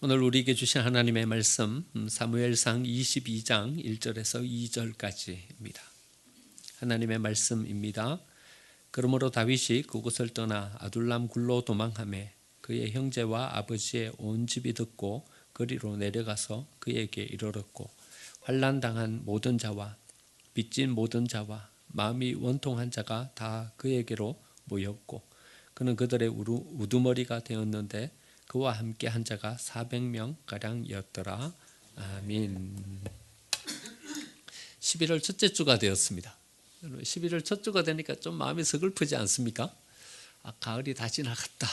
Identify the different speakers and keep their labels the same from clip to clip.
Speaker 1: 오늘 우리에게 주신 하나님의 말씀 사무엘상 22장 1절에서 2절까지입니다. 하나님의 말씀입니다. 그러므로 다윗이 그곳을 떠나 아둘람 굴로 도망하매 그의 형제와 아버지의 온 집이 듣고 거리로 내려가서 그에게 이르렀고 환난당한 모든 자와 빚진 모든 자와 마음이 원통한 자가 다 그에게로 모였고 그는 그들의 우두머리가 되었는데 그와 함께 한 자가 400명 가량이었더라. 아멘. 11월 첫째 주가 되었습니다. 11월 첫 주가 되니까 좀 마음이 서글프지 않습니까? 가을이 다 지나갔다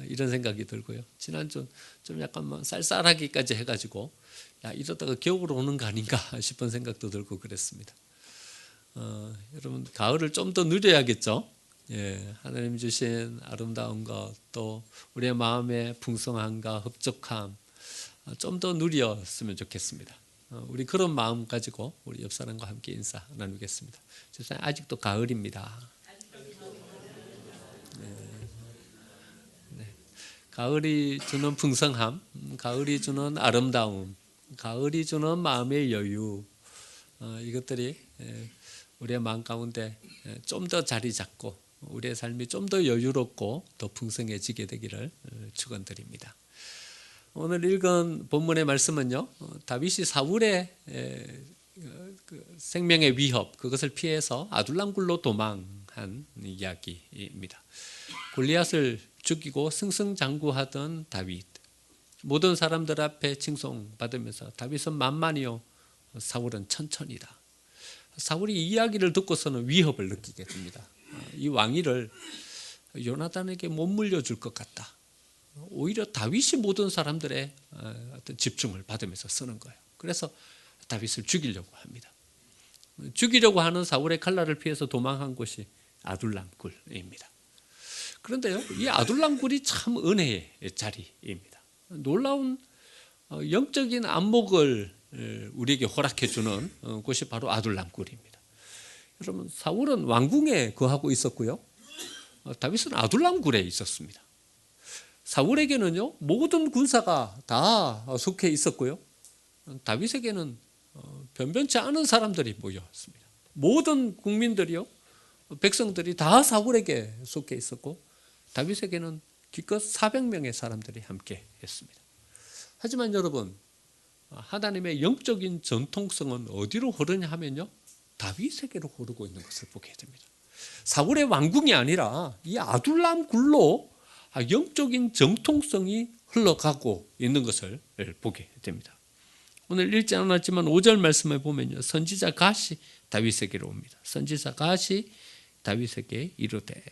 Speaker 1: 이런 생각이 들고요. 지난주 좀 약간 쌀쌀하기까지 해가지고 이러다가 겨울 오는 거 아닌가 싶은 생각도 들고 그랬습니다. 여러분 가을을 좀 더 누려야겠죠. 예, 하나님 주신 아름다운 것, 또 우리의 마음의 풍성함과 흡족함 좀 더 누렸으면 좋겠습니다. 우리 그런 마음 가지고 우리 옆 사람과 함께 인사 나누겠습니다. 집사님 아직도 가을입니다. 네. 가을이 주는 풍성함, 가을이 주는 아름다움, 가을이 주는 마음의 여유, 이것들이 우리의 마음 가운데 좀 더 자리 잡고 우리의 삶이 좀 더 여유롭고 더 풍성해지게 되기를 축원드립니다. 오늘 읽은 본문의 말씀은요, 다윗이 사울의 생명의 위협, 그것을 피해서 아둘람 굴로 도망한 이야기입니다. 골리앗을 죽이고 승승장구하던 다윗, 모든 사람들 앞에 칭송받으면서 다윗은 만만이요 사울은 천천이다. 사울이 이 이야기를 듣고서는 위협을 느끼게 됩니다. 이 왕위를 요나단에게 못 물려줄 것 같다. 오히려 다윗이 모든 사람들의 어떤 집중을 받으면서 쓰는 거예요. 그래서 다윗을 죽이려고 합니다. 죽이려고 하는 사울의 칼날을 피해서 도망한 곳이 아둘람 굴입니다. 그런데요, 이 아둘람 굴이 참 은혜의 자리입니다. 놀라운 영적인 안목을 우리에게 허락해 주는 곳이 바로 아둘람 굴입니다. 여러분 사울은 왕궁에 거하고 있었고요, 다윗은 아둘람 굴에 있었습니다. 사울에게는요 모든 군사가 다 속해 있었고요, 다윗에게는 변변치 않은 사람들이 모였습니다. 모든 국민들이요, 백성들이 다 사울에게 속해 있었고 다윗에게는 기껏 400명의 사람들이 함께 했습니다. 하지만 여러분, 하나님의 영적인 전통성은 어디로 흐르냐 하면요, 다윗에게로 흐르고 있는 것을 보게 됩니다. 사울의 왕궁이 아니라 이 아둘람 굴로 영적인 정통성이 흘러가고 있는 것을 보게 됩니다. 오늘 읽지 않았지만 5절 말씀에 보면요, 선지자 갓이 다윗에게로 옵니다. 선지자 갓이 다윗에게 이르되,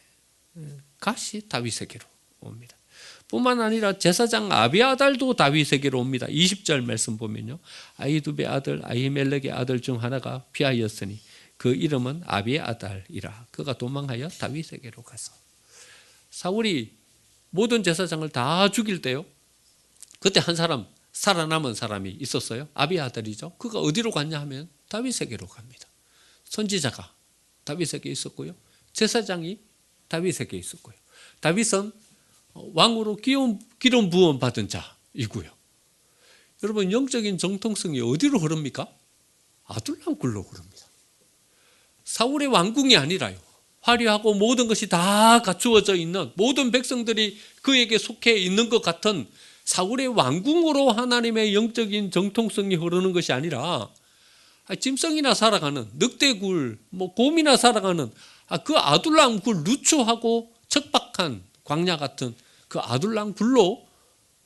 Speaker 1: 갓이 다윗에게로 옵니다. 뿐만 아니라 제사장 아비아달도 다윗에게로 옵니다. 20절 말씀 보면요, 아히두베의 아들 아히멜렉의 아들 중 하나가 피하였으니 그 이름은 아비아달이라. 그가 도망하여 다윗에게로 가서, 사울이 모든 제사장을 다 죽일 때요, 그때 한 사람 살아남은 사람이 있었어요. 아비아달이죠. 그가 어디로 갔냐 하면 다윗에게로 갑니다. 선지자가 다윗에게 있었고요, 제사장이 다윗에게 있었고요, 다윗은 왕으로 기름 부음 받은 자이고요. 여러분 영적인 정통성이 어디로 흐릅니까? 아둘람 굴로 흐릅니다. 사울의 왕궁이 아니라요, 화려하고 모든 것이 다 갖추어져 있는, 모든 백성들이 그에게 속해 있는 것 같은 사울의 왕궁으로 하나님의 영적인 정통성이 흐르는 것이 아니라 짐승이나 살아가는 늑대굴, 곰이나 살아가는 그 아둘람 굴, 누추하고 척박한 광야 같은 그 아둘람 굴로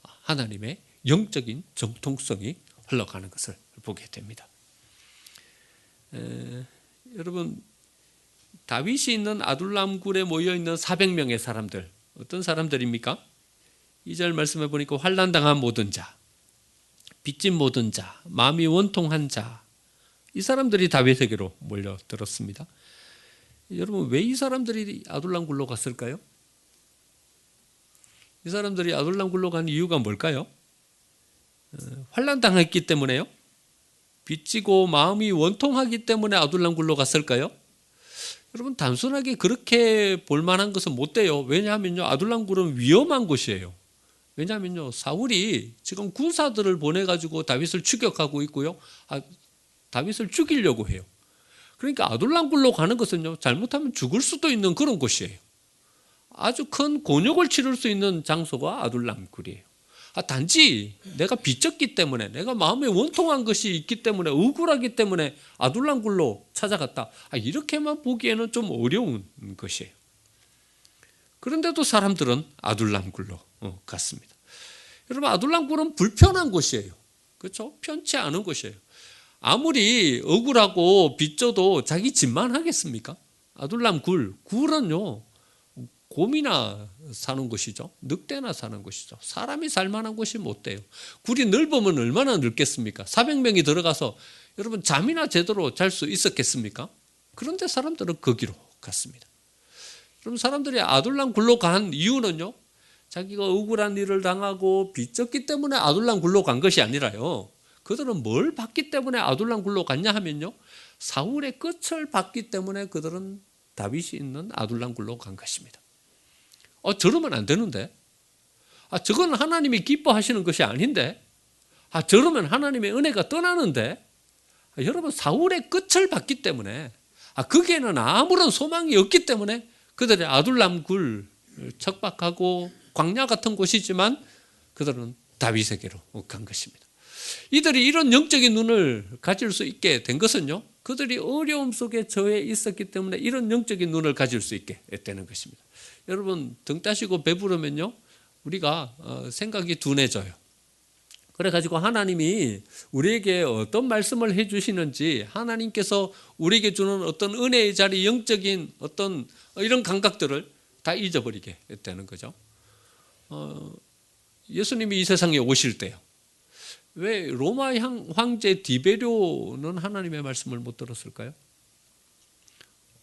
Speaker 1: 하나님의 영적인 정통성이 흘러가는 것을 보게 됩니다. 여러분 다윗이 있는 아둘람 굴에 모여있는 400명의 사람들, 어떤 사람들입니까? 2절 말씀해 보니까 환난당한 모든 자, 빚진 모든 자, 마음이 원통한 자, 이 사람들이 다윗에게로 몰려들었습니다. 여러분 왜 이 사람들이 아둘람 굴로 갔을까요? 이 사람들이 아둘람 굴로 간 이유가 뭘까요? 환난당했기 때문에요? 빚지고 마음이 원통하기 때문에 아둘람 굴로 갔을까요? 여러분 단순하게 그렇게 볼만한 것은 못 돼요. 왜냐하면요, 아둘람 굴은 위험한 곳이에요. 왜냐하면요, 사울이 지금 군사들을 보내가지고 다윗을 추격하고 있고요. 다윗을 죽이려고 해요. 그러니까 아둘람 굴로 가는 것은요, 잘못하면 죽을 수도 있는 그런 곳이에요. 아주 큰 곤욕을 치를 수 있는 장소가 아둘람 굴이에요. 단지 내가 빚졌기 때문에, 내가 마음에 원통한 것이 있기 때문에, 억울하기 때문에 아둘람 굴로 찾아갔다. 이렇게만 보기에는 좀 어려운 것이에요. 그런데도 사람들은 아둘람 굴로 갔습니다. 여러분, 아둘람 굴은 불편한 곳이에요. 그렇죠? 편치 않은 곳이에요. 아무리 억울하고 빚져도 자기 집만 하겠습니까? 아둘람 굴은요, 곰이나 사는 곳이죠. 늑대나 사는 곳이죠. 사람이 살 만한 곳이 못 돼요. 굴이 넓으면 얼마나 넓겠습니까? 400명이 들어가서 여러분 잠이나 제대로 잘 수 있었겠습니까? 그런데 사람들은 거기로 갔습니다. 그럼 사람들이 아둘람 굴로 간 이유는요, 자기가 억울한 일을 당하고 빚졌기 때문에 아둘람 굴로 간 것이 아니라요, 그들은 뭘 봤기 때문에 아둘람 굴로 갔냐 하면요, 사울의 끝을 봤기 때문에 그들은 다윗이 있는 아둘람 굴로 간 것입니다. 저러면 안 되는데, 저건 하나님이 기뻐하시는 것이 아닌데, 저러면 하나님의 은혜가 떠나는데, 여러분, 사울의 끝을 봤기 때문에, 거기에는 아무런 소망이 없기 때문에 그들의 아둘람 굴, 척박하고 광야 같은 곳이지만 그들은 다윗에게로 간 것입니다. 이들이 이런 영적인 눈을 가질 수 있게 된 것은요, 그들이 어려움 속에 처해 있었기 때문에 이런 영적인 눈을 가질 수 있게 되는 것입니다. 여러분, 등 따시고 배부르면요, 우리가 생각이 둔해져요. 그래가지고 하나님이 우리에게 어떤 말씀을 해주시는지, 하나님께서 우리에게 주는 어떤 은혜의 자리, 영적인 어떤 이런 감각들을 다 잊어버리게 되는 거죠. 예수님이 이 세상에 오실 때요, 왜 로마 황제 디베료는 하나님의 말씀을 못 들었을까요?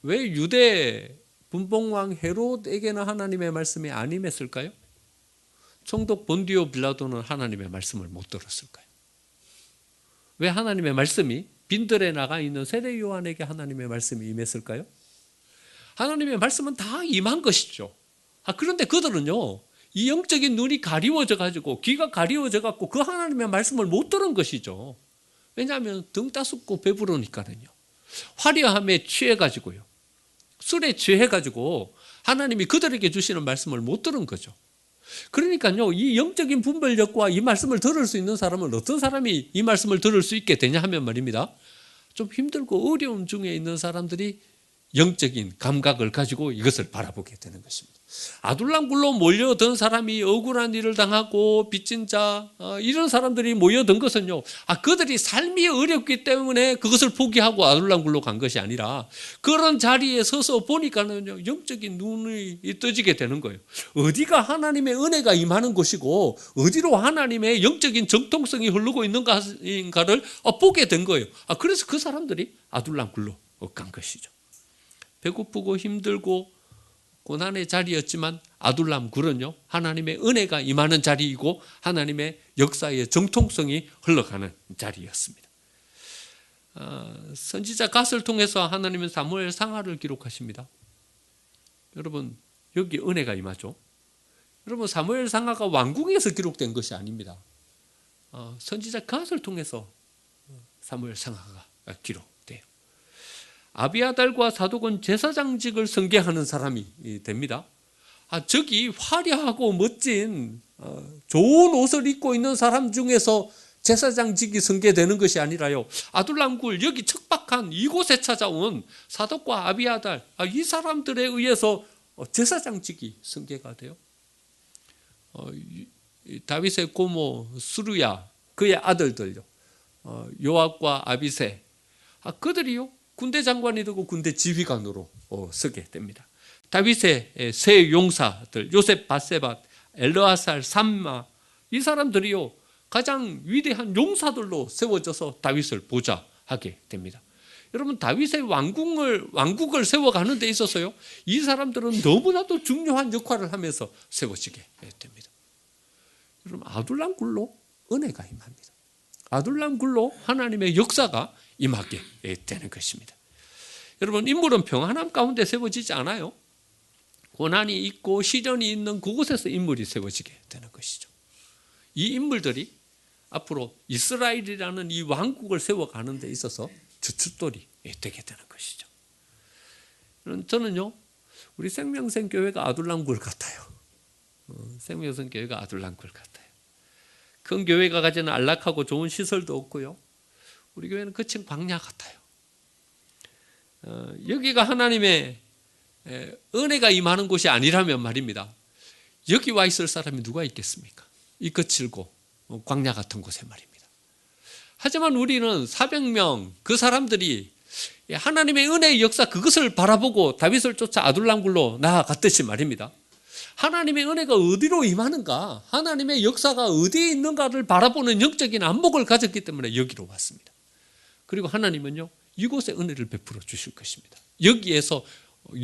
Speaker 1: 왜 유대 분봉왕 헤롯에게는 하나님의 말씀이 안 임했을까요? 총독 본디오 빌라도는 하나님의 말씀을 못 들었을까요? 왜 하나님의 말씀이 빈들에 나가 있는 세례 요한에게 하나님의 말씀이 임했을까요? 하나님의 말씀은 다 임한 것이죠. 그런데 그들은요, 이 영적인 눈이 가리워져 가지고, 귀가 가리워져 갖고 그 하나님의 말씀을 못 들은 것이죠. 왜냐하면 등 따숩고 배부르니까는요. 화려함에 취해 가지고요, 술에 취해 가지고 하나님이 그들에게 주시는 말씀을 못 들은 거죠. 그러니까요, 이 영적인 분별력과 이 말씀을 들을 수 있는 사람은 어떤 사람이 이 말씀을 들을 수 있게 되냐 하면 말입니다, 좀 힘들고 어려움 중에 있는 사람들이 영적인 감각을 가지고 이것을 바라보게 되는 것입니다. 아둘람 굴로 몰려든 사람이, 억울한 일을 당하고 빚진 자, 이런 사람들이 모여든 것은요, 그들이 삶이 어렵기 때문에 그것을 포기하고 아둘람 굴로 간 것이 아니라, 그런 자리에 서서 보니까는요, 영적인 눈이 떠지게 되는 거예요. 어디가 하나님의 은혜가 임하는 곳이고 어디로 하나님의 영적인 정통성이 흐르고 있는가를 보게 된 거예요. 그래서 그 사람들이 아둘람 굴로 간 것이죠. 배고프고 힘들고 고난의 자리였지만 아둘람 굴은요, 하나님의 은혜가 임하는 자리이고 하나님의 역사의 정통성이 흘러가는 자리였습니다. 선지자 갓을 통해서 하나님은 사무엘 상하를 기록하십니다. 여러분, 여기 은혜가 임하죠. 여러분, 사무엘 상하가 왕궁에서 기록된 것이 아닙니다. 선지자 갓을 통해서 사무엘 상하가 기록돼요. 아비아달과 사독은 제사장직을 승계하는 사람이 됩니다. 저기 화려하고 멋진 좋은 옷을 입고 있는 사람 중에서 제사장직이 승계되는 것이 아니라요, 아둘람 굴, 여기 척박한 이곳에 찾아온 사독과 아비아달, 이 사람들에 의해서 제사장직이 승계가 돼요. 다윗의 고모 수르야, 그의 아들들요, 요압과 아비새, 그들이요, 군대 장관이 되고 군대 지휘관으로 서게 됩니다. 다윗의 세 용사들, 요셉, 바세밧, 엘르아살, 삼마, 이 사람들이요, 가장 위대한 용사들로 세워져서 다윗을 보좌하게 됩니다. 여러분, 다윗의 왕국을 세워가는 데 있어서요, 이 사람들은 너무나도 중요한 역할을 하면서 세워지게 됩니다. 여러분, 아둘람 굴로 은혜가 임합니다. 아둘람 굴로 하나님의 역사가 임하게 되는 것입니다. 여러분, 인물은 평안함 가운데 세워지지 않아요. 고난이 있고 시련이 있는 그곳에서 인물이 세워지게 되는 것이죠. 이 인물들이 앞으로 이스라엘이라는 이 왕국을 세워가는 데 있어서 주춧돌이 되게 되는 것이죠. 저는요, 우리 생명생교회가 아둘람굴 같아요. 생명생교회가 아둘람굴 같아요. 큰 교회가 가지는 안락하고 좋은 시설도 없고요. 우리 교회는 그층 광야 같아요. 여기가 하나님의 은혜가 임하는 곳이 아니라면 말입니다. 여기 와 있을 사람이 누가 있겠습니까? 이 거칠고 광야 같은 곳에 말입니다. 하지만 우리는 400명 그 사람들이 하나님의 은혜의 역사 그것을 바라보고 다윗을 쫓아 아둘람굴로 나아갔듯이 말입니다. 하나님의 은혜가 어디로 임하는가, 하나님의 역사가 어디에 있는가를 바라보는 영적인 안목을 가졌기 때문에 여기로 왔습니다. 그리고 하나님은요, 이곳에 은혜를 베풀어 주실 것입니다. 여기에서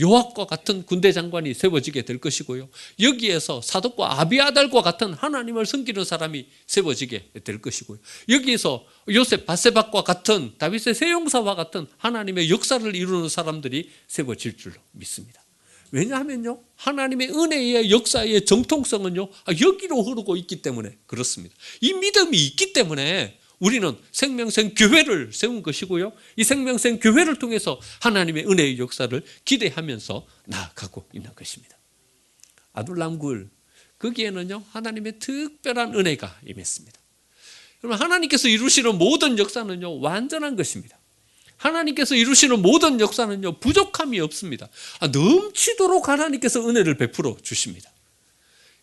Speaker 1: 요압과 같은 군대 장관이 세워지게 될 것이고요, 여기에서 사독과 아비아달과 같은 하나님을 섬기는 사람이 세워지게 될 것이고요, 여기에서 요셉 바세바과 같은 다윗의 세용사와 같은 하나님의 역사를 이루는 사람들이 세워질 줄로 믿습니다. 왜냐하면요, 하나님의 은혜의 역사의 정통성은요, 여기로 흐르고 있기 때문에 그렇습니다. 이 믿음이 있기 때문에 우리는 생명생 교회를 세운 것이고요, 이 생명생 교회를 통해서 하나님의 은혜의 역사를 기대하면서 나아가고 있는 것입니다. 아둘람굴, 거기에는요, 하나님의 특별한 은혜가 임했습니다. 여러분, 하나님께서 이루시는 모든 역사는요, 완전한 것입니다. 하나님께서 이루시는 모든 역사는요, 부족함이 없습니다. 넘치도록 하나님께서 은혜를 베풀어 주십니다.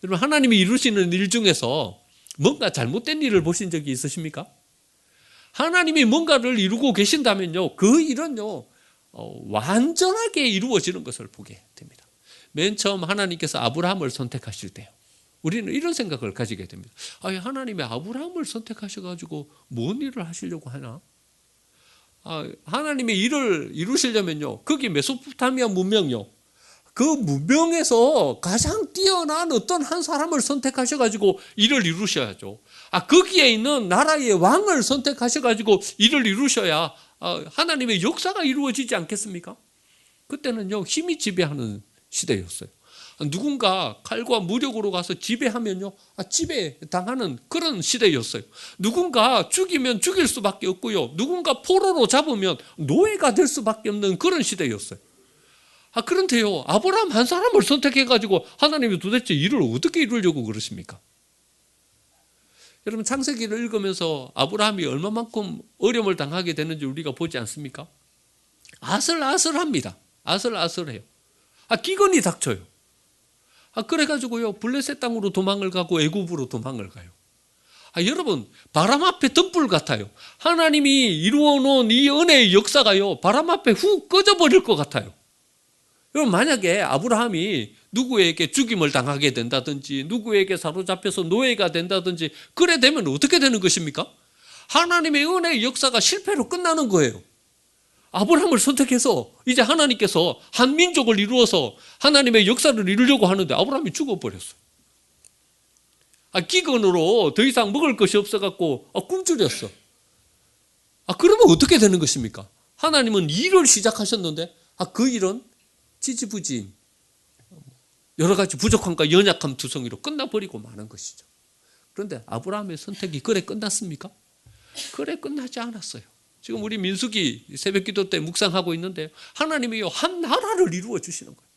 Speaker 1: 여러분, 하나님이 이루시는 일 중에서 뭔가 잘못된 일을 보신 적이 있으십니까? 하나님이 뭔가를 이루고 계신다면요, 그 일은요, 완전하게 이루어지는 것을 보게 됩니다. 맨 처음 하나님께서 아브라함을 선택하실 때요, 우리는 이런 생각을 가지게 됩니다. 하나님이 아브라함을 선택하셔가지고 뭔 일을 하시려고 하나? 하나님의 일을 이루시려면요, 거기 메소포타미아 문명요, 그 문명에서 가장 뛰어난 어떤 한 사람을 선택하셔가지고 일을 이루셔야죠. 거기에 있는 나라의 왕을 선택하셔가지고 일을 이루셔야 하나님의 역사가 이루어지지 않겠습니까? 그때는요, 힘이 지배하는 시대였어요. 누군가 칼과 무력으로 가서 지배하면요, 지배당하는 그런 시대였어요. 누군가 죽이면 죽일 수밖에 없고요, 누군가 포로로 잡으면 노예가 될 수밖에 없는 그런 시대였어요. 그런데요, 아브라함 한 사람을 선택해가지고 하나님이 도대체 일을 어떻게 이루려고 그러십니까? 여러분, 창세기를 읽으면서 아브라함이 얼마만큼 어려움을 당하게 되는지 우리가 보지 않습니까? 아슬아슬합니다. 아슬아슬해요. 기근이 닥쳐요. 그래가지고요, 블레셋 땅으로 도망을 가고 애굽으로 도망을 가요. 여러분, 바람 앞에 등불 같아요. 하나님이 이루어놓은 이 은혜의 역사가요, 바람 앞에 훅 꺼져버릴 것 같아요. 여러분, 만약에 아브라함이 누구에게 죽임을 당하게 된다든지 누구에게 사로잡혀서 노예가 된다든지 그래 되면 어떻게 되는 것입니까? 하나님의 은혜의 역사가 실패로 끝나는 거예요. 아브라함을 선택해서 이제 하나님께서 한 민족을 이루어서 하나님의 역사를 이루려고 하는데 아브라함이 죽어버렸어요. 기근으로 더 이상 먹을 것이 없어갖고 굶주렸어. 그러면 어떻게 되는 것입니까? 하나님은 일을 시작하셨는데 그 일은 지지부진 여러 가지 부족함과 연약함 두성이로 끝나버리고 마는 것이죠. 그런데 아브라함의 선택이 그래 끝났습니까? 그래 끝나지 않았어요. 지금 우리 민수기 새벽기도 때 묵상하고 있는데 하나님이 한 나라를 이루어 주시는 거예요.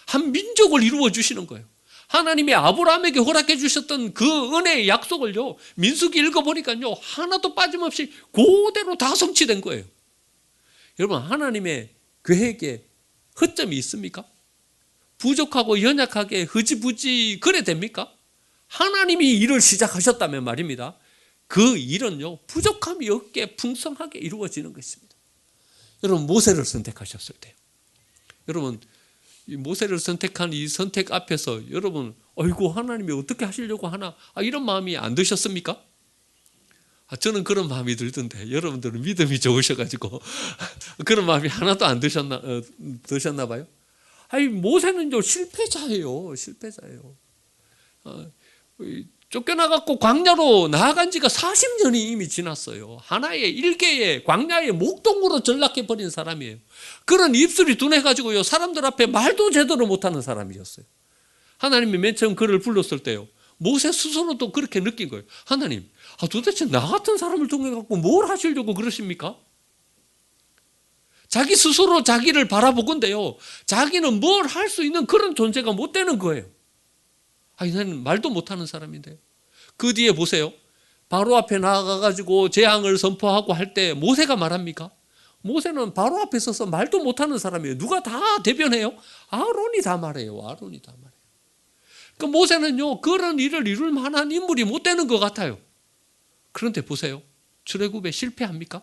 Speaker 1: 한 민족을 이루어 주시는 거예요. 하나님이 아브라함에게 허락해 주셨던 그 은혜의 약속을요, 민수기 읽어보니까요, 하나도 빠짐없이 그대로 다 성취된 거예요. 여러분, 하나님의 계획에 허점이 있습니까? 부족하고 연약하게 흐지부지 그래 됩니까? 하나님이 일을 시작하셨다면 말입니다, 그 일은요, 부족함이 없게 풍성하게 이루어지는 것입니다. 여러분, 모세를 선택하셨을 때요, 여러분, 이 모세를 선택한 이 선택 앞에서 여러분, 어이구, 하나님이 어떻게 하시려고 하나, 이런 마음이 안 드셨습니까? 저는 그런 마음이 들던데 여러분들은 믿음이 좋으셔가지고 그런 마음이 하나도 안 드셨나 봐요. 모세는요, 실패자예요. 쫓겨나갖고 광야로 나아간 지가 40년이 이미 지났어요. 하나의 일개의 광야의 목동으로 전락해버린 사람이에요. 그런 입술이 둔해가지고요, 사람들 앞에 말도 제대로 못하는 사람이었어요. 하나님이 맨 처음 그를 불렀을 때요, 모세 스스로도 그렇게 느낀 거예요. 하나님, 도대체 나 같은 사람을 통해 갖고 뭘 하시려고 그러십니까? 자기 스스로 자기를 바라보건대요. 자기는 뭘 할 수 있는 그런 존재가 못 되는 거예요. 나는 말도 못하는 사람인데. 그 뒤에 보세요. 바로 앞에 나가가지고 재앙을 선포하고 할 때 모세가 말합니까? 모세는 바로 앞에 서서 말도 못하는 사람이에요. 누가 다 대변해요? 아론이 다 말해요. 아론이 다 말해요. 그러니까 모세는요, 그런 일을 이룰 만한 인물이 못 되는 것 같아요. 그런데 보세요. 출애굽에 실패합니까?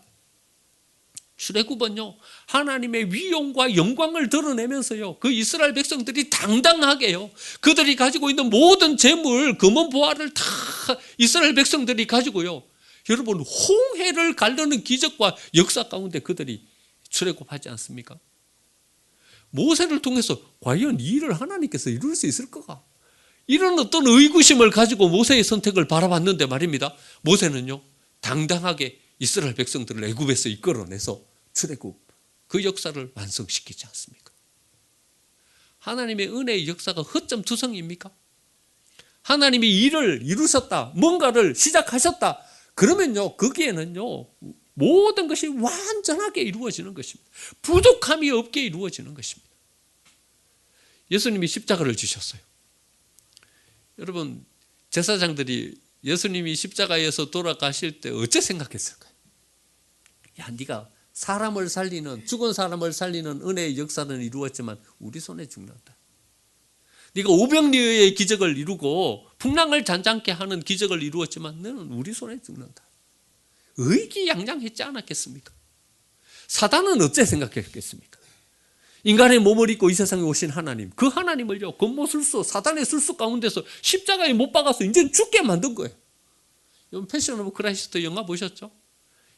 Speaker 1: 출애굽은요, 하나님의 위엄과 영광을 드러내면서요, 그 이스라엘 백성들이 당당하게요, 그들이 가지고 있는 모든 재물, 금은 보화를 다 이스라엘 백성들이 가지고요, 여러분, 홍해를 가르는 기적과 역사 가운데 그들이 출애굽하지 않습니까? 모세를 통해서 과연 이 일을 하나님께서 이룰 수 있을까? 이런 어떤 의구심을 가지고 모세의 선택을 바라봤는데 말입니다. 모세는요, 당당하게 이스라엘 백성들을 애굽에서 이끌어내서 출애굽, 그 역사를 완성시키지 않습니까? 하나님의 은혜의 역사가 허점투성입니까? 하나님이 일을 이루셨다, 뭔가를 시작하셨다, 그러면요, 거기에는요, 모든 것이 완전하게 이루어지는 것입니다. 부족함이 없게 이루어지는 것입니다. 예수님이 십자가를 지셨어요. 여러분, 제사장들이 예수님이 십자가에서 돌아가실 때 어째 생각했을까요? 야, 네가 사람을 살리는, 죽은 사람을 살리는 은혜의 역사는 이루었지만 우리 손에 죽는다. 네가 오병리의 기적을 이루고 풍랑을 잔잔케 하는 기적을 이루었지만 너는 우리 손에 죽는다. 의기양양했지 않았겠습니까? 사단은 어째 생각했겠습니까? 인간의 몸을 입고 이 세상에 오신 하나님, 그 하나님을요, 권모술수, 사단의 술수 가운데서 십자가에 못 박아서 이제 죽게 만든 거예요. 여러분, 패션 오브 크라이스트 영화 보셨죠?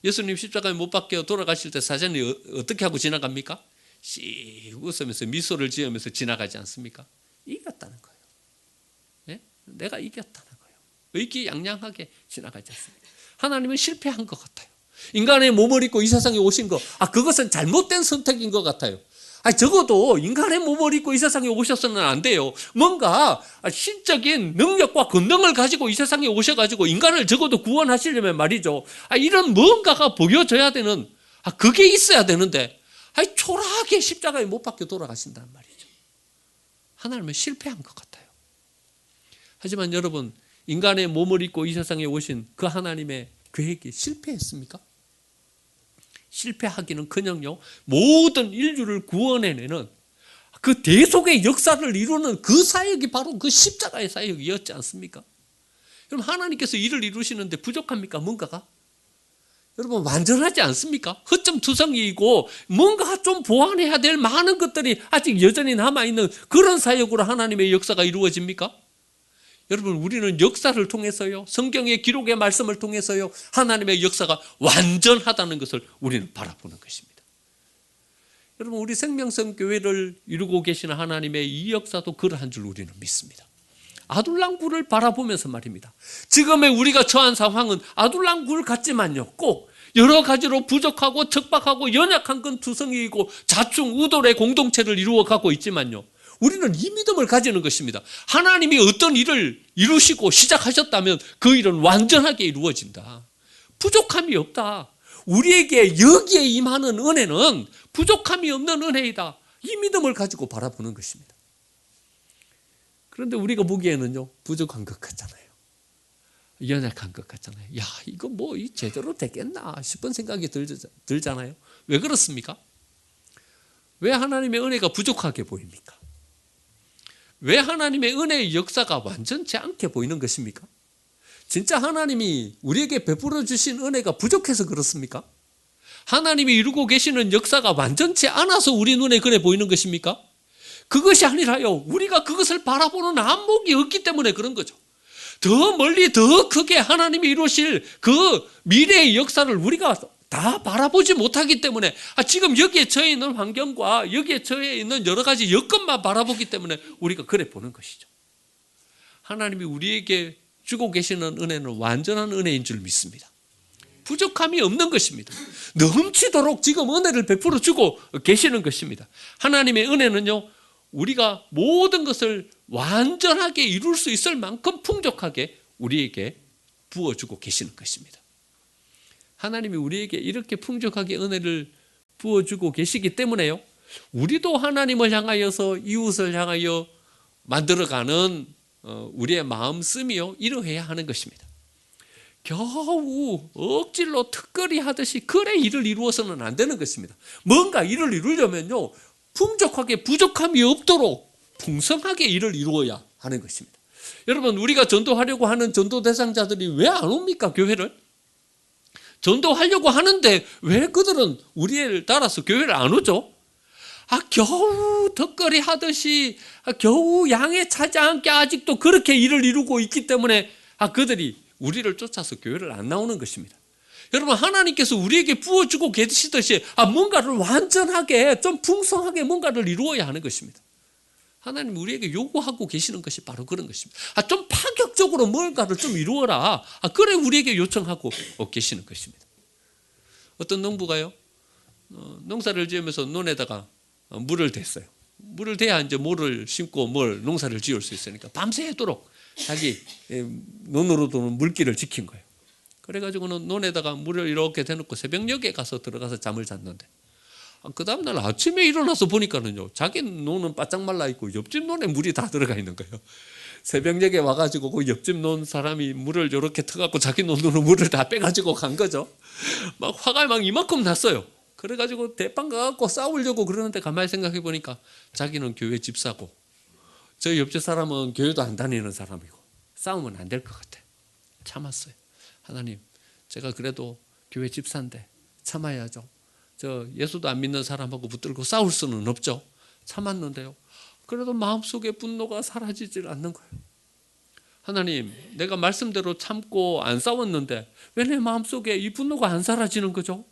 Speaker 1: 예수님 십자가에 못 박혀 돌아가실 때 사전에 어떻게 하고 지나갑니까? 씩 웃으면서 미소를 지으면서 지나가지 않습니까? 이겼다는 거예요. 네? 내가 이겼다는 거예요. 의기양양하게 지나가지 않습니다. 하나님은 실패한 것 같아요. 인간의 몸을 입고 이 세상에 오신 거, 그것은 잘못된 선택인 것 같아요. 적어도 인간의 몸을 입고 이 세상에 오셔서는 안 돼요. 뭔가 신적인 능력과 권능을 가지고 이 세상에 오셔가지고 인간을 적어도 구원하시려면 말이죠, 이런 뭔가가 보여져야 되는, 그게 있어야 되는데, 초라하게 십자가에 못 박혀 돌아가신단 말이죠. 하나님은 실패한 것 같아요. 하지만 여러분, 인간의 몸을 입고 이 세상에 오신 그 하나님의 계획이 실패했습니까? 실패하기는커녕요, 모든 인류를 구원해내는 그 대속의 역사를 이루는 그 사역이 바로 그 십자가의 사역이었지 않습니까? 그럼 하나님께서 일을 이루시는데 부족합니까? 뭔가가? 여러분, 완전하지 않습니까? 허점투성이고 뭔가 좀 보완해야 될 많은 것들이 아직 여전히 남아있는 그런 사역으로 하나님의 역사가 이루어집니까? 여러분, 우리는 역사를 통해서요, 성경의 기록의 말씀을 통해서요, 하나님의 역사가 완전하다는 것을 우리는 바라보는 것입니다. 여러분, 우리 생명성교회를 이루고 계시는 하나님의 이 역사도 그러한 줄 우리는 믿습니다. 아둘람굴을 바라보면서 말입니다. 지금의 우리가 처한 상황은 아둘람굴 같지만요, 꼭 여러 가지로 부족하고 척박하고 연약한 건 투성이이고 자충우돌의 공동체를 이루어가고 있지만요, 우리는 이 믿음을 가지는 것입니다. 하나님이 어떤 일을 이루시고 시작하셨다면 그 일은 완전하게 이루어진다. 부족함이 없다. 우리에게 여기에 임하는 은혜는 부족함이 없는 은혜이다. 이 믿음을 가지고 바라보는 것입니다. 그런데 우리가 보기에는요, 부족한 것 같잖아요. 연약한 것 같잖아요. 야, 이거 뭐 제대로 되겠나 싶은 생각이 들잖아요. 왜 그렇습니까? 왜 하나님의 은혜가 부족하게 보입니까? 왜 하나님의 은혜의 역사가 완전치 않게 보이는 것입니까? 진짜 하나님이 우리에게 베풀어 주신 은혜가 부족해서 그렇습니까? 하나님이 이루고 계시는 역사가 완전치 않아서 우리 눈에 그래 보이는 것입니까? 그것이 아니라요, 우리가 그것을 바라보는 안목이 없기 때문에 그런 거죠. 더 멀리 더 크게 하나님이 이루실 그 미래의 역사를 우리가 다 바라보지 못하기 때문에, 지금 여기에 처해 있는 환경과 여기에 처해 있는 여러 가지 여건만 바라보기 때문에 우리가 그래 보는 것이죠. 하나님이 우리에게 주고 계시는 은혜는 완전한 은혜인 줄 믿습니다. 부족함이 없는 것입니다. 넘치도록 지금 은혜를 베풀어 주고 계시는 것입니다. 하나님의 은혜는요, 우리가 모든 것을 완전하게 이룰 수 있을 만큼 풍족하게 우리에게 부어주고 계시는 것입니다. 하나님이 우리에게 이렇게 풍족하게 은혜를 부어주고 계시기 때문에요, 우리도 하나님을 향하여서 이웃을 향하여 만들어가는 우리의 마음씀이요, 이러해야 하는 것입니다. 겨우 억지로 특거리 하듯이 그래 일을 이루어서는 안 되는 것입니다. 뭔가 일을 이루려면요, 풍족하게 부족함이 없도록 풍성하게 일을 이루어야 하는 것입니다. 여러분, 우리가 전도하려고 하는 전도 대상자들이 왜 안 옵니까? 교회를 전도하려고 하는데 왜 그들은 우리를 따라서 교회를 안 오죠? 겨우 덕거리 하듯이 겨우 양에 차지 않게 아직도 그렇게 일을 이루고 있기 때문에 그들이 우리를 쫓아서 교회를 안 나오는 것입니다. 여러분, 하나님께서 우리에게 부어주고 계시듯이 뭔가를 완전하게 좀 풍성하게 뭔가를 이루어야 하는 것입니다. 하나님 우리에게 요구하고 계시는 것이 바로 그런 것입니다. 좀 파격적으로 뭔가를 좀 이루어라. 그래 우리에게 요청하고 계시는 것입니다. 어떤 농부가요, 농사를 지으면서 논에다가 물을 댔어요. 물을 대야 이제 모를 심고 농사를 지을 수 있으니까 밤새도록 자기 논으로도 물기를 지킨 거예요. 그래가지고는 논에다가 물을 이렇게 대놓고 새벽녘에 가서 들어가서 잠을 잤는데, 그 다음날 아침에 일어나서 보니까는요, 자기 논은 바짝 말라 있고 옆집 논에 물이 다 들어가 있는 거예요. 새벽녘에 와가지고 그 옆집 논 사람이 물을 이렇게 터갖고 자기 논으로 물을 다 빼가지고 간 거죠. 막 화가 막 이만큼 났어요. 그래가지고 대빵 가갖고 싸우려고 그러는데 가만히 생각해 보니까 자기는 교회 집사고 저 옆집 사람은 교회도 안 다니는 사람이고 싸우면 안 될 것 같아. 참았어요. 하나님, 제가 그래도 교회 집사인데 참아야죠. 저 예수도 안 믿는 사람하고 붙들고 싸울 수는 없죠. 참았는데요, 그래도 마음속에 분노가 사라지질 않는 거예요. 하나님, 내가 말씀대로 참고 안 싸웠는데 왜 내 마음속에 이 분노가 안 사라지는 거죠?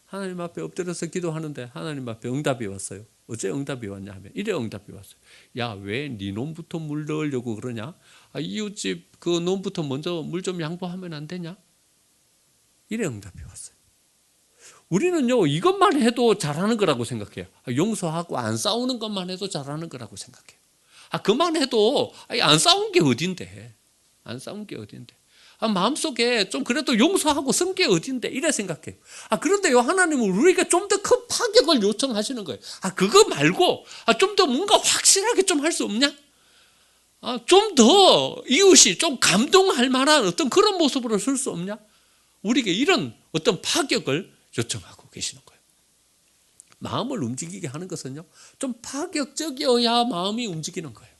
Speaker 1: 하나님 앞에 엎드려서 기도하는데 하나님 앞에 응답이 왔어요. 어째 응답이 왔냐 하면 이래 응답이 왔어요. 야, 왜 네 논부터 물 넣으려고 그러냐? 이웃집 그 논부터 먼저 물 좀 양보하면 안 되냐? 이래 응답이 왔어요. 우리는요, 이것만 해도 잘하는 거라고 생각해요. 용서하고 안 싸우는 것만 해도 잘하는 거라고 생각해요. 그만해도 안 싸운 게 어딘데? 안 싸운 게 어딘데? 마음속에 좀 그래도 용서하고 쓴 게 어딘데? 이래 생각해요. 그런데요, 하나님은 우리에게 좀 더 큰 파격을 요청하시는 거예요. 그거 말고 좀 더 뭔가 확실하게 좀 할 수 없냐? 좀 더 이웃이 좀 감동할 만한 어떤 그런 모습으로 설 수 없냐? 우리에게 이런 어떤 파격을 요청하고 계시는 거예요. 마음을 움직이게 하는 것은요, 좀 파격적이어야 마음이 움직이는 거예요.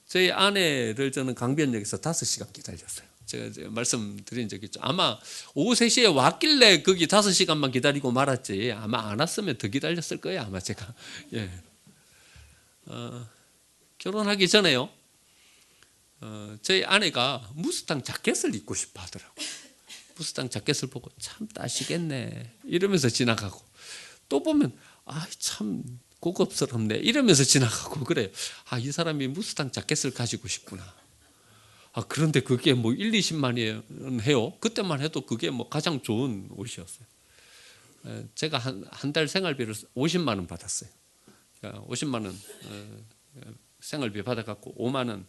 Speaker 1: 제 아내를 저는 강변역에서 5시간 기다렸어요. 제가 말씀드린 적이 있죠. 아마 오후 3시에 왔길래 거기 5시간만 기다리고 말았지, 아마 안 왔으면 더 기다렸을 거예요, 아마 제가. 예. 결혼하기 전에요, 저희 아내가 무스탕 자켓을 입고 싶어 하더라고요. 무스탕 자켓을 보고 참 따시겠네 이러면서 지나가고, 또 보면 참 고급스럽네 이러면서 지나가고 그래요. 이 사람이 무스탕 자켓을 가지고 싶구나. 그런데 그게 뭐 1, 20만 원 해요. 그때만 해도 그게 뭐 가장 좋은 옷이었어요. 제가 한 달 생활비를 50만 원 받았어요. 50만 원 생활비 받아갖고 5만 원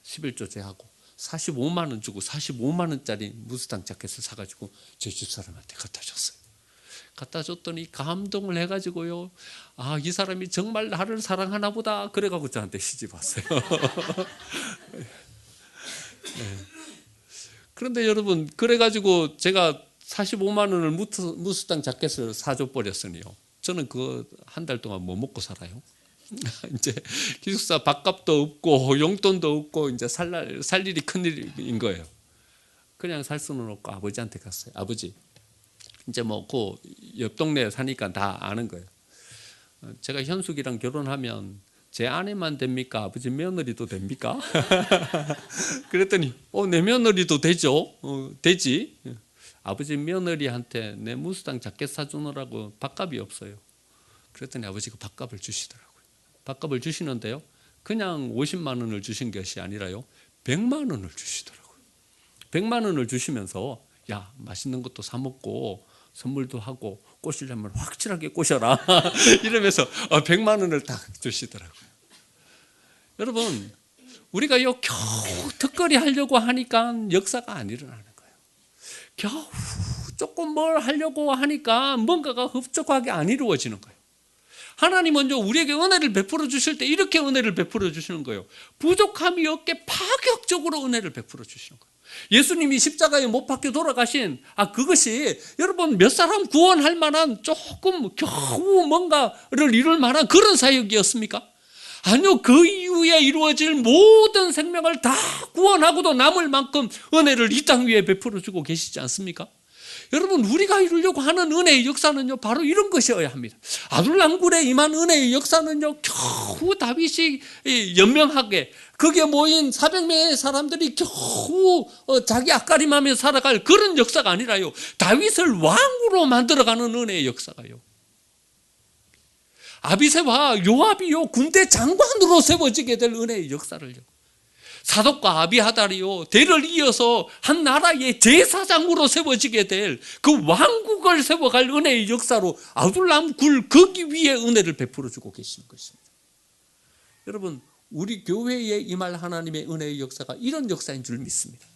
Speaker 1: 11조 제하고 45만 원 주고 45만 원짜리 무스탕 자켓을 사가지고 저희 집사람한테 갖다 줬어요. 갖다 줬더니 감동을 해가지고요, 이 사람이 정말 나를 사랑하나 보다 그래가지고 저한테 시집 왔어요. 네. 그런데 여러분, 그래가지고 제가 45만 원을 무스탕 자켓을 사줘 버렸으니요, 저는 그 한 달 동안 뭐 먹고 살아요? 이제 기숙사 밥값도 없고 용돈도 없고 이제 살 일이 큰일인 거예요. 그냥 살 수는 없고 아버지한테 갔어요. 아버지, 이제 뭐 그 옆 동네에 사니까 다 아는 거예요. 제가 현숙이랑 결혼하면 제 아내만 됩니까? 아버지 며느리도 됩니까? 그랬더니 내 며느리도 되죠. 되지. 아버지 며느리한테 내 무스탕 자켓 사주느라고 밥값이 없어요. 그랬더니 아버지가 밥값을 주시더라고요. 밥값을 주시는데요, 그냥 50만 원을 주신 것이 아니라요, 100만 원을 주시더라고요. 100만 원을 주시면서 야, 맛있는 것도 사 먹고 선물도 하고 꼬시려면 확실하게 꼬셔라 이러면서 100만 원을 딱 주시더라고요. 여러분, 우리가요 겨우 턱걸이 하려고 하니까 역사가 안 일어나는 거예요. 겨우 조금 뭘 하려고 하니까 뭔가가 흡족하게 안 이루어지는 거예요. 하나님은요 우리에게 은혜를 베풀어 주실 때 이렇게 은혜를 베풀어 주시는 거예요. 부족함이 없게 파격적으로 은혜를 베풀어 주시는 거예요. 예수님이 십자가에 못 박혀 돌아가신 그것이 여러분 몇 사람 구원할 만한 조금 겨우 뭔가를 이룰 만한 그런 사역이었습니까? 아니요, 그 이후에 이루어질 모든 생명을 다 구원하고도 남을 만큼 은혜를 이 땅 위에 베풀어 주고 계시지 않습니까? 여러분, 우리가 이루려고 하는 은혜의 역사는요 바로 이런 것이어야 합니다. 아둘람굴에 임한 은혜의 역사는요 겨우 다윗이 연명하게 거기에 모인 400명의 사람들이 겨우 자기 앞가림하며 살아갈 그런 역사가 아니라요, 다윗을 왕으로 만들어가는 은혜의 역사가요, 아비새와 요압이요 군대 장관으로 세워지게 될 은혜의 역사를요, 사독과 아비하달이요 대를 이어서 한 나라의 제사장으로 세워지게 될 그 왕국을 세워갈 은혜의 역사로 아둘람 굴 거기 위에 은혜를 베풀어 주고 계시는 것입니다. 여러분, 우리 교회에 임할 하나님의 은혜의 역사가 이런 역사인 줄 믿습니다.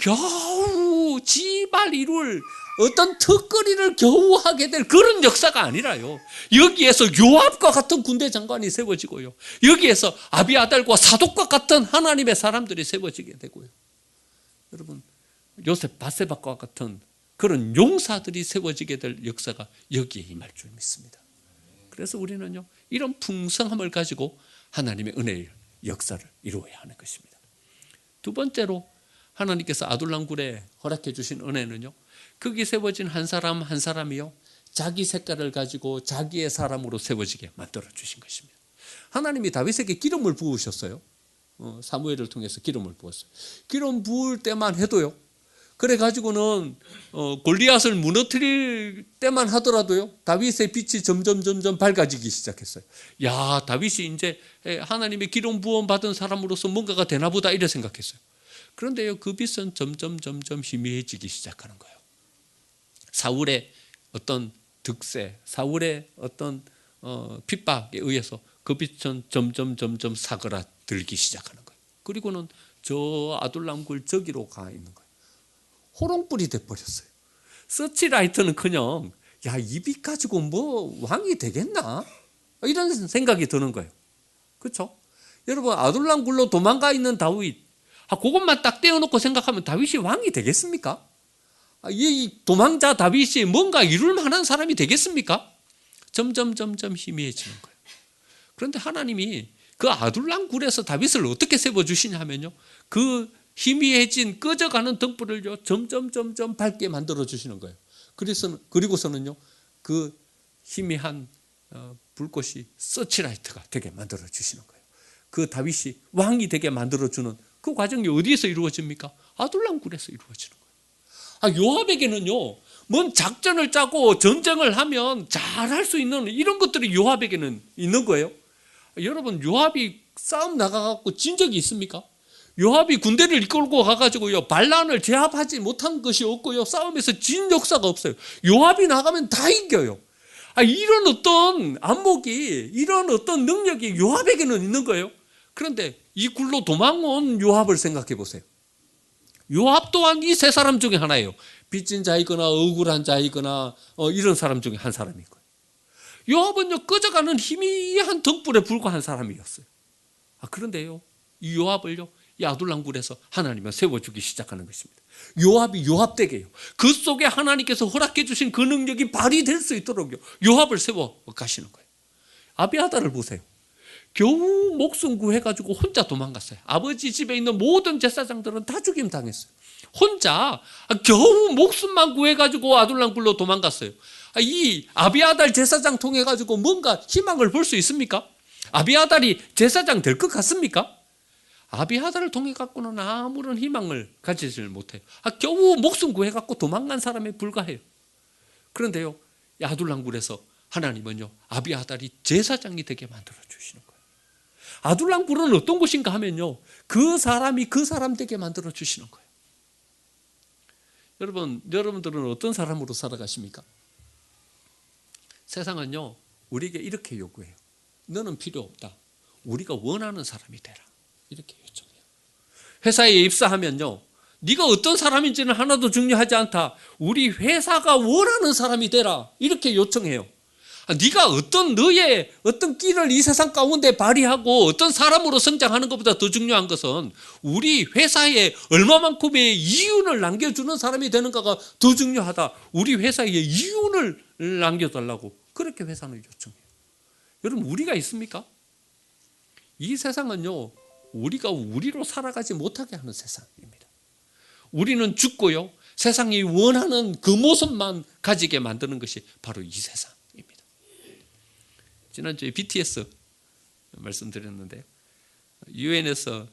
Speaker 1: 겨우 지발 이룰 어떤 턱걸이를 겨우 하게 될 그런 역사가 아니라요, 여기에서 요압과 같은 군대 장관이 세워지고요, 여기에서 아비아달과 사독과 같은 하나님의 사람들이 세워지게 되고요, 여러분 요셉 바세바과 같은 그런 용사들이 세워지게 될 역사가 여기에 임할 줄 믿습니다. 그래서 우리는요 이런 풍성함을 가지고 하나님의 은혜의 역사를 이루어야 하는 것입니다. 두 번째로 하나님께서 아둘람굴에 허락해 주신 은혜는요, 거기 세워진 한 사람 한 사람이요 자기 색깔을 가지고 자기의 사람으로 세워지게 만들어 주신 것입니다. 하나님이 다윗에게 기름을 부으셨어요. 사무엘을 통해서 기름을 부었어요. 기름 부을 때만 해도요, 그래가지고는 골리앗을 무너뜨릴 때만 하더라도요 다윗의 빛이 점점 밝아지기 시작했어요. 야, 다윗이 이제 하나님의 기름 부음 받은 사람으로서 뭔가가 되나 보다 이래 생각했어요. 그런데요 그 빛은 점점 희미해지기 시작하는 거예요. 사울의 어떤 득세, 사울의 어떤 핍박에 의해서 그 빛은 점점 사그라들기 시작하는 거예요. 그리고는 저 아둘람굴 저기로 가 있는 거예요. 호롱불이 돼버렸어요. 서치라이트는커녕 이 빛 가지고 뭐 왕이 되겠나? 이런 생각이 드는 거예요. 그렇죠? 여러분, 아둘람굴로 도망가 있는 다윗, 그것만 딱 떼어놓고 생각하면 다윗이 왕이 되겠습니까? 이 도망자 다윗이 뭔가 이룰 만한 사람이 되겠습니까? 점점 희미해지는 거예요. 그런데 하나님이 그 아둘람굴에서 다윗을 어떻게 세워주시냐 하면요, 그 희미해진 꺼져가는 등불을요 점점 밝게 만들어 주시는 거예요. 그리고서는요 그 희미한 불꽃이 서치라이트가 되게 만들어 주시는 거예요. 그 다윗이 왕이 되게 만들어 주는 그 과정이 어디에서 이루어집니까? 아둘람굴에서 이루어지는 거예요. 요압에게는요 뭔 작전을 짜고 전쟁을 하면 잘할 수 있는 이런 것들이 요압에게는 있는 거예요. 여러분, 요압이 싸움 나가갖고 진 적이 있습니까? 요압이 군대를 이끌고 가가지고요 반란을 제압하지 못한 것이 없고요, 싸움에서 진 역사가 없어요. 요압이 나가면 다 이겨요. 이런 어떤 안목이, 이런 어떤 능력이 요압에게는 있는 거예요. 그런데 이 굴로 도망온 요압을 생각해 보세요. 요압 또한 이 세 사람 중에 하나예요. 빚진 자이거나 억울한 자이거나 이런 사람 중에 한 사람인 거예요. 요압은요 꺼져가는 희미한 등불에 불과한 사람이었어요. 그런데요 이 요압을요 이 아둘람굴에서 하나님은 세워주기 시작하는 것입니다. 요압이 요압되게요, 그 속에 하나님께서 허락해 주신 그 능력이 발휘될 수 있도록 요압을 세워 가시는 거예요. 아비아달을 보세요. 겨우 목숨 구해가지고 혼자 도망갔어요. 아버지 집에 있는 모든 제사장들은 다 죽임 당했어요. 혼자 겨우 목숨만 구해가지고 아둘람굴로 도망갔어요. 이 아비아달 제사장 통해 가지고 뭔가 희망을 볼 수 있습니까? 아비아달이 제사장 될 것 같습니까? 아비아달을 통해 갖고는 아무런 희망을 가지질 못해요. 겨우 목숨 구해 갖고 도망간 사람에 불과해요. 그런데요 아둘람굴에서 하나님은요 아비아달이 제사장이 되게 만들어 주시는 거예요. 아둘람굴은 어떤 곳인가 하면요 그 사람이 그 사람 되게 만들어 주시는 거예요. 여러분들은 어떤 사람으로 살아가십니까? 세상은요, 우리에게 이렇게 요구해요. 너는 필요 없다. 우리가 원하는 사람이 되라. 이렇게 요청해요. 회사에 입사하면요, 네가 어떤 사람인지는 하나도 중요하지 않다. 우리 회사가 원하는 사람이 되라. 이렇게 요청해요. 네가 너의 어떤 끼를 이 세상 가운데 발휘하고 어떤 사람으로 성장하는 것보다 더 중요한 것은 우리 회사에 얼마만큼의 이윤을 남겨주는 사람이 되는가가 더 중요하다. 우리 회사에 이윤을 남겨달라고 그렇게 회사는 요청해요. 여러분, 우리가 있습니까? 이 세상은요, 우리가 우리로 살아가지 못하게 하는 세상입니다. 우리는 죽고요, 세상이 원하는 그 모습만 가지게 만드는 것이 바로 이 세상입니다. 지난주에 BTS 말씀드렸는데, 유엔에서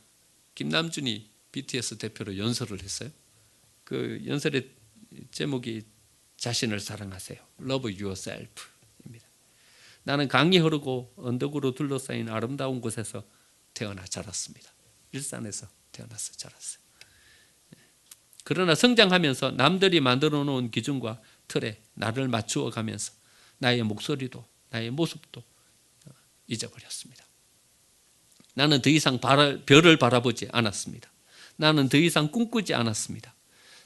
Speaker 1: 김남준이 BTS 대표로 연설을 했어요. 그 연설의 제목이 자신을 사랑하세요. Love yourself입니다. 나는 강이 흐르고 언덕으로 둘러싸인 아름다운 곳에서 태어나 자랐습니다. 일산에서 태어나서 자랐어요. 그러나 성장하면서 남들이 만들어 놓은 기준과 틀에 나를 맞추어 가면서 나의 목소리도 나의 모습도 잊어버렸습니다. 나는 더 이상 별을 바라보지 않았습니다. 나는 더 이상 꿈꾸지 않았습니다.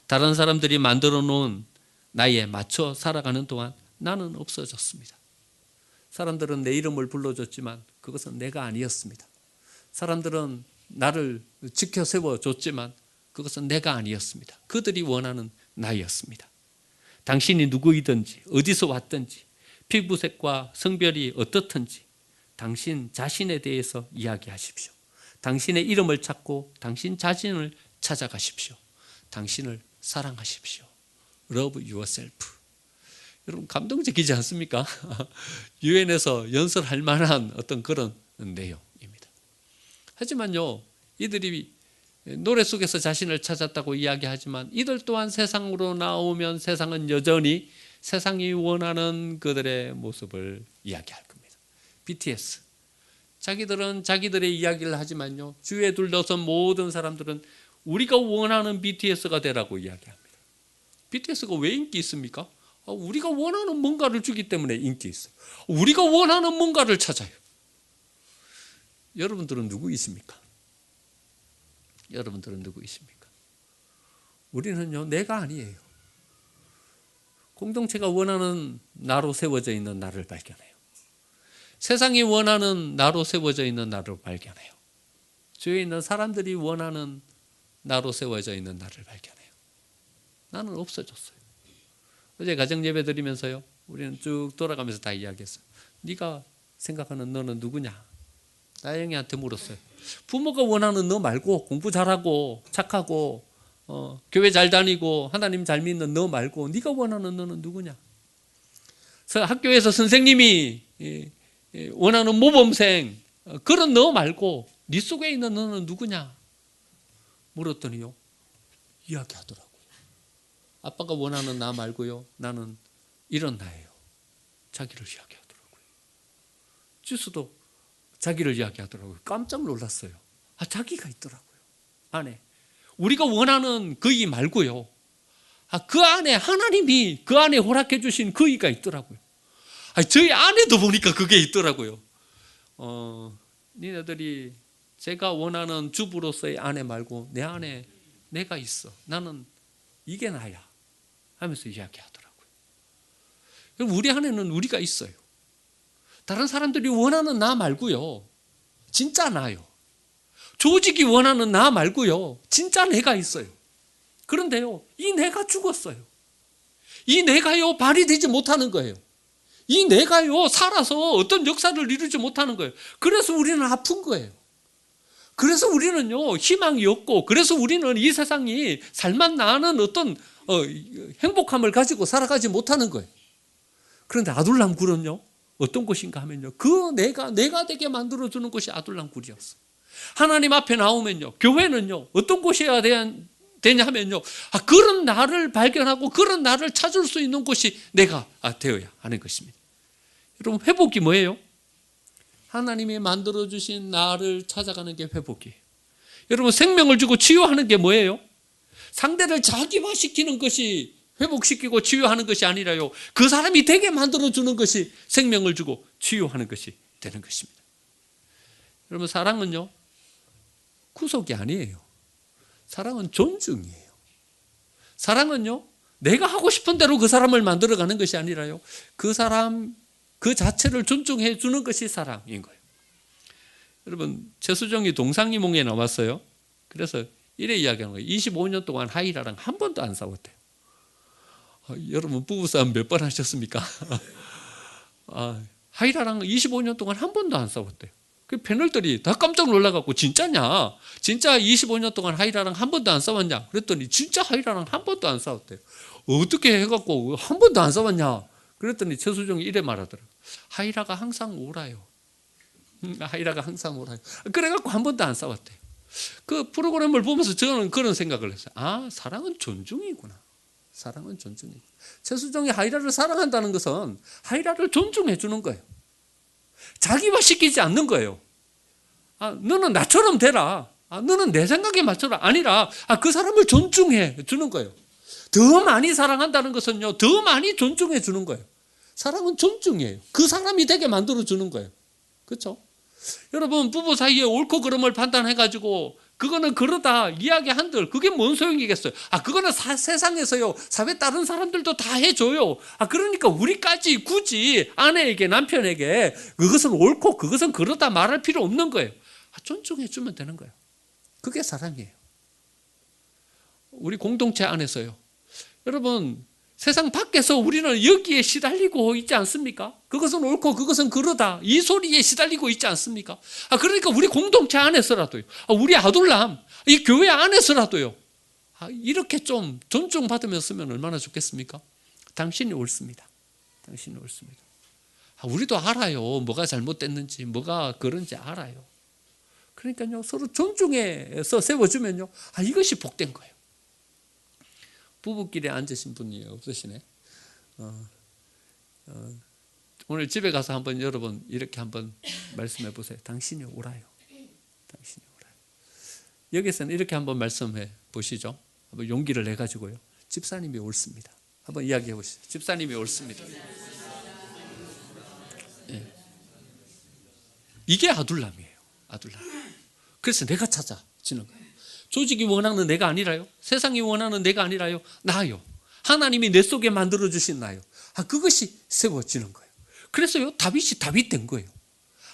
Speaker 1: 다른 사람들이 만들어 놓은 나에 맞춰 살아가는 동안 나는 없어졌습니다. 사람들은 내 이름을 불러줬지만 그것은 내가 아니었습니다. 사람들은 나를 지켜 세워줬지만 그것은 내가 아니었습니다. 그들이 원하는 나였습니다. 당신이 누구이든지 어디서 왔든지 피부색과 성별이 어떻든지 당신 자신에 대해서 이야기하십시오. 당신의 이름을 찾고 당신 자신을 찾아가십시오. 당신을 사랑하십시오. Love yourself. 여러분, 감동적이지 않습니까? 유엔에서 연설할 만한 어떤 그런 내용입니다. 하지만요, 이들이 노래 속에서 자신을 찾았다고 이야기하지만 이들 또한 세상으로 나오면 세상은 여전히 세상이 원하는 그들의 모습을 이야기할 겁니다. BTS, 자기들은 자기들의 이야기를 하지만요, 주위에 둘러선 모든 사람들은 우리가 원하는 BTS가 되라고 이야기합니다. BTS가 왜 인기 있습니까? 우리가 원하는 뭔가를 주기 때문에 인기 있어요. 우리가 원하는 뭔가를 찾아요. 여러분들은 누구이십니까? 여러분들은 누구이십니까? 우리는요, 내가 아니에요. 공동체가 원하는 나로 세워져 있는 나를 발견해요. 세상이 원하는 나로 세워져 있는 나를 발견해요. 주위에 있는 사람들이 원하는 나로 세워져 있는 나를 발견해요. 나는 없어졌어요. 어제 가정예배 드리면서요, 우리는 쭉 돌아가면서 다 이야기했어요. 네가 생각하는 너는 누구냐? 나영이한테 물었어요. 부모가 원하는 너 말고 공부 잘하고 착하고 교회 잘 다니고 하나님 잘 믿는 너 말고 네가 원하는 너는 누구냐? 학교에서 선생님이 원하는 모범생 그런 너 말고 네 속에 있는 너는 누구냐? 물었더니요, 이야기하더라고요. 아빠가 원하는 나 말고요, 나는 이런 나예요. 자기를 이야기하더라고요. 주스도 자기를 이야기하더라고요. 깜짝 놀랐어요. 자기가 있더라고요. 안에. 우리가 원하는 그이 말고요, 그 안에 하나님이 그 안에 허락해 주신 그이가 있더라고요. 저희 안에도 보니까 그게 있더라고요. 니네들이 제가 원하는 주부로서의 아내 말고 내 안에 내가 있어. 나는 이게 나야 하면서 이야기하더라고요. 우리 안에는 우리가 있어요. 다른 사람들이 원하는 나 말고요, 진짜 나요. 조직이 원하는 나 말고요, 진짜 내가 있어요. 그런데요, 이 내가 죽었어요. 이 내가요, 발휘되지 못하는 거예요. 이 내가요, 살아서 어떤 역사를 이루지 못하는 거예요. 그래서 우리는 아픈 거예요. 그래서 우리는요, 희망이 없고, 그래서 우리는 이 세상이 살맛 나는 어떤 행복함을 가지고 살아가지 못하는 거예요. 그런데 아둘람 굴은요, 어떤 곳인가 하면요, 그 내가 되게 만들어주는 것이 아둘람 굴이었어요. 하나님 앞에 나오면요, 교회는요, 어떤 곳이어야 되냐 하면요, 그런 나를 발견하고 그런 나를 찾을 수 있는 곳이 내가 되어야 하는 것입니다. 여러분, 회복이 뭐예요? 하나님이 만들어주신 나를 찾아가는 게 회복이에요. 여러분, 생명을 주고 치유하는 게 뭐예요? 상대를 자기화시키는 것이 회복시키고 치유하는 것이 아니라요. 그 사람이 되게 만들어주는 것이 생명을 주고 치유하는 것이 되는 것입니다. 여러분, 사랑은요, 구속이 아니에요. 사랑은 존중이에요. 사랑은요, 내가 하고 싶은 대로 그 사람을 만들어가는 것이 아니라요. 그 사람 그 자체를 존중해 주는 것이 사랑인 거예요. 여러분, 최수정이 동상이몽에 나왔어요. 그래서 이래 이야기하는 거예요. 25년 동안 하이라랑 한 번도 안 싸웠대요. 여러분, 부부싸움 몇 번 하셨습니까? 하이라랑 25년 동안 한 번도 안 싸웠대요. 그 패널들이 다 깜짝 놀라갖고, 진짜냐? 진짜 25년 동안 하이라랑 한 번도 안 싸웠냐? 그랬더니 진짜 하이라랑 한 번도 안 싸웠대요. 어떻게 해갖고 한 번도 안 싸웠냐? 그랬더니 최수정이 이래 말하더라고요. 하이라가 항상 오라요. 하이라가 항상 오라요. 그래갖고 한 번도 안 싸웠대요. 그 프로그램을 보면서 저는 그런 생각을 했어요. 사랑은 존중이구나. 사랑은 존중이구나. 최수정이 하이라를 사랑한다는 것은 하이라를 존중해 주는 거예요. 자기화시키지 않는 거예요. 너는 나처럼 되라. 너는 내 생각에 맞춰라. 아니라 그 사람을 존중해 주는 거예요. 더 많이 사랑한다는 것은요, 더 많이 존중해 주는 거예요. 사랑은 존중이에요. 그 사람이 되게 만들어 주는 거예요. 그렇죠? 여러분, 부부 사이에 옳고 그름을 판단해가지고 그거는 그러다 이야기한들 그게 뭔 소용이겠어요? 그거는 세상에서요, 사회 다른 사람들도 다 해줘요. 그러니까 우리까지 굳이 아내에게, 남편에게 그것은 옳고 그것은 그러다 말할 필요 없는 거예요. 존중해 주면 되는 거예요. 그게 사랑이에요. 우리 공동체 안에서요, 여러분, 세상 밖에서 우리는 여기에 시달리고 있지 않습니까? 그것은 옳고 그것은 그러다, 이 소리에 시달리고 있지 않습니까? 그러니까 우리 공동체 안에서라도요, 우리 아둘람, 이 교회 안에서라도요, 이렇게 좀 존중받으며 쓰면 얼마나 좋겠습니까? 당신이 옳습니다. 당신이 옳습니다. 우리도 알아요. 뭐가 잘못됐는지, 뭐가 그런지 알아요. 그러니까요, 서로 존중해서 세워주면요, 이것이 복된 거예요. 부부끼리 앉으신 분이 없으시네. 오늘 집에 가서 한번 여러분 이렇게 한번 말씀해 보세요. 당신이 옳아요. 당신이 옳아요. 여기서는 이렇게 한번 말씀해 보시죠. 한번 용기를 내 가지고요. 집사님이 옳습니다. 한번 이야기해 보시죠. 집사님이 옳습니다. 네. 이게 아둘람이에요. 아둘람. 그래서 내가 찾아지는 거예요. 조직이 원하는 내가 아니라요. 세상이 원하는 내가 아니라요. 나요. 하나님이 내 속에 만들어주신 나요. 그것이 세워지는 거예요. 그래서요, 다윗이 다윗 된 거예요.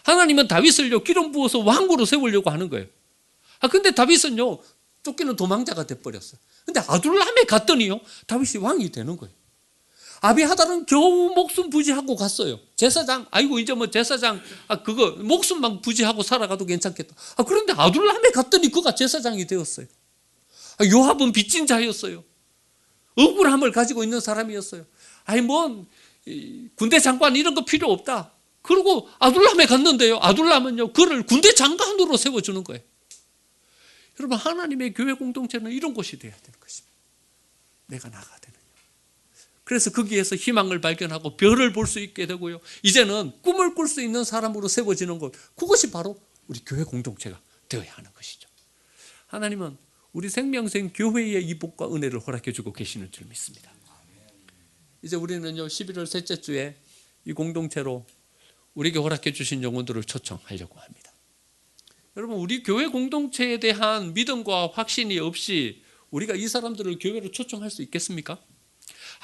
Speaker 1: 하나님은 다윗을요, 기름 부어서 왕으로 세우려고 하는 거예요. 근데 다윗은요, 쫓기는 도망자가 돼버렸어요. 근데 아둘람에 갔더니요, 다윗이 왕이 되는 거예요. 아비하달은 겨우 목숨 부지하고 갔어요. 제사장, 이제 뭐 제사장, 그거 목숨만 부지하고 살아가도 괜찮겠다. 그런데 아둘람에 갔더니 그가 제사장이 되었어요. 요압은 빚진 자였어요. 억울함을 가지고 있는 사람이었어요. 군대 장관 이런 거 필요 없다. 그리고 아둘람에 갔는데요, 아둘람은요, 그를 군대 장관으로 세워주는 거예요. 여러분, 하나님의 교회 공동체는 이런 곳이 돼야 되는 것입니다. 내가 나가야 되는. 그래서 거기에서 희망을 발견하고 별을 볼 수 있게 되고요, 이제는 꿈을 꿀 수 있는 사람으로 세워지는 것, 그것이 바로 우리 교회 공동체가 되어야 하는 것이죠. 하나님은 우리 생명생 교회의 이 복과 은혜를 허락해 주고 계시는 줄 믿습니다. 이제 우리는요, 11월 셋째 주에 이 공동체로 우리에게 허락해 주신 영혼들을 초청하려고 합니다. 여러분, 우리 교회 공동체에 대한 믿음과 확신이 없이 우리가 이 사람들을 교회로 초청할 수 있겠습니까?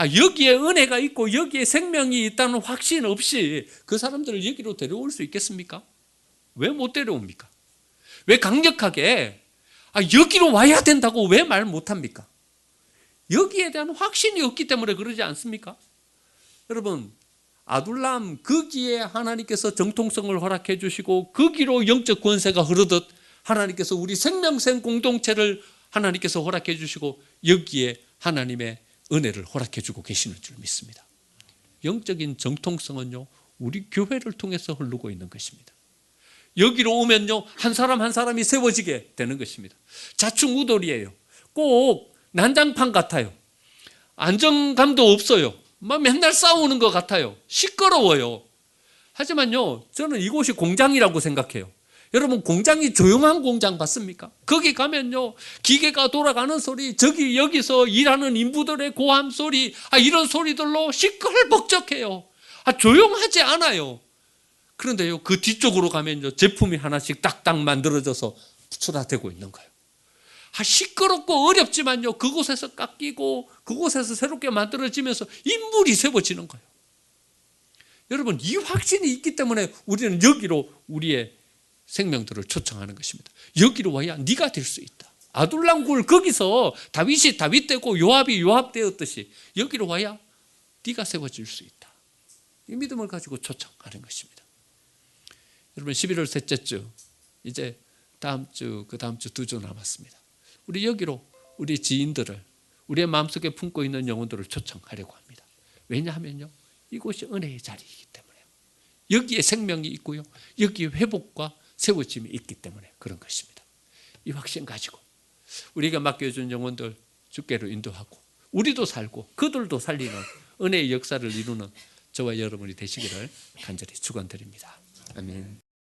Speaker 1: 여기에 은혜가 있고 여기에 생명이 있다는 확신 없이 그 사람들을 여기로 데려올 수 있겠습니까? 왜 못 데려옵니까? 왜 강력하게 여기로 와야 된다고 왜 말 못합니까? 여기에 대한 확신이 없기 때문에 그러지 않습니까? 여러분, 아둘람 거기에 하나님께서 정통성을 허락해 주시고 거기로 영적 권세가 흐르듯 하나님께서 우리 생명생 공동체를 하나님께서 허락해 주시고 여기에 하나님의 은혜를 허락해 주고 계시는 줄 믿습니다. 영적인 정통성은요, 우리 교회를 통해서 흐르고 있는 것입니다. 여기로 오면요, 한 사람 한 사람이 세워지게 되는 것입니다. 자충우돌이에요. 꼭 난장판 같아요. 안정감도 없어요. 맨날 싸우는 것 같아요. 시끄러워요. 하지만요, 저는 이곳이 공장이라고 생각해요. 여러분 공장이 조용한 공장 봤습니까? 거기 가면요 기계가 돌아가는 소리, 저기 여기서 일하는 인부들의 고함 소리, 이런 소리들로 시끌벅적해요. 조용하지 않아요. 그런데요 그 뒤쪽으로 가면요 제품이 하나씩 딱딱 만들어져서 수출되고 있는 거예요. 시끄럽고 어렵지만요 그곳에서 깎이고 그곳에서 새롭게 만들어지면서 인물이 세워지는 거예요. 여러분 이 확신이 있기 때문에 우리는 여기로 우리의 생명들을 초청하는 것입니다. 여기로 와야 네가 될 수 있다. 아둘람굴 거기서 다윗이 다윗 되고 요압이 요압 되었듯이 여기로 와야 네가 세워질 수 있다. 이 믿음을 가지고 초청하는 것입니다. 여러분 11월 셋째 주 이제 다음 주 그 다음 주 2주 남았습니다. 우리 여기로 우리 지인들을 우리의 마음속에 품고 있는 영혼들을 초청하려고 합니다. 왜냐하면요 이곳이 은혜의 자리이기 때문에요. 여기에 생명이 있고요 여기에 회복과 세워짐이 있기 때문에 그런 것입니다. 이 확신 가지고 우리가 맡겨준 영혼들 주께로 인도하고 우리도 살고 그들도 살리는 은혜의 역사를 이루는 저와 여러분이 되시기를 간절히 축원드립니다. 아멘.